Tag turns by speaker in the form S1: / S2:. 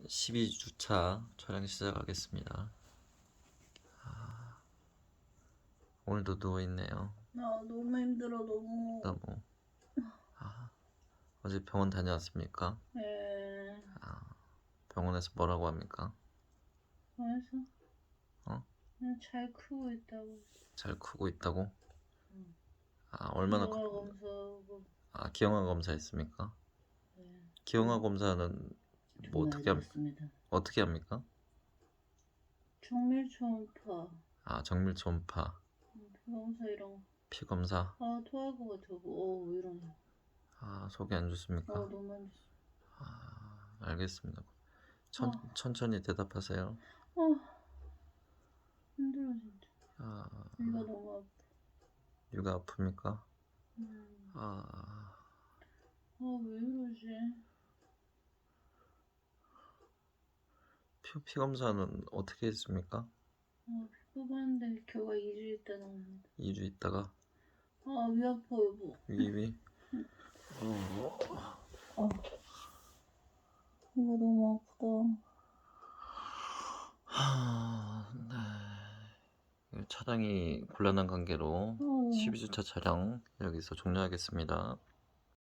S1: 12주차 촬영 시작하겠습니다. 오늘도 누워있네요.
S2: 나 너무 힘들어. 너무.
S1: 어제 병원 다녀왔습니까?
S2: 예.
S1: 병원에서 뭐라고 합니까?
S2: 그래서
S1: 어?
S2: 그냥 잘 크고 있다고.
S1: 잘 크고 있다고?
S2: 응.
S1: 얼마나
S2: 기형아 검사하고.
S1: 기형아 검사 했습니까?
S2: 네.
S1: 기형아 검사는 뭐 어떻게 합니까?
S2: 정밀 초음파.
S1: 정밀 초음파,
S2: 피 검사 이런 거.
S1: 피 검사.
S2: 토할 것 같아. 왜 이러냐.
S1: 속이 안 좋습니까?
S2: 너무 안 좋습니다.
S1: 알겠습니다. 천천히 대답하세요.
S2: 힘들어 진짜. 위가 너무 아파.
S1: 위가 아픕니까?
S2: 왜 이러지?
S1: 피 검사는 어떻게 했습니까?
S2: 피 뽑았는데 결과 2주 있다 나옵니다.
S1: 2주 있다가?
S2: 위 아파 여보.
S1: 위?
S2: 이거 너무 아프다.
S1: 네. 촬영이 곤란한 관계로 12주차 촬영 여기서 종료하겠습니다.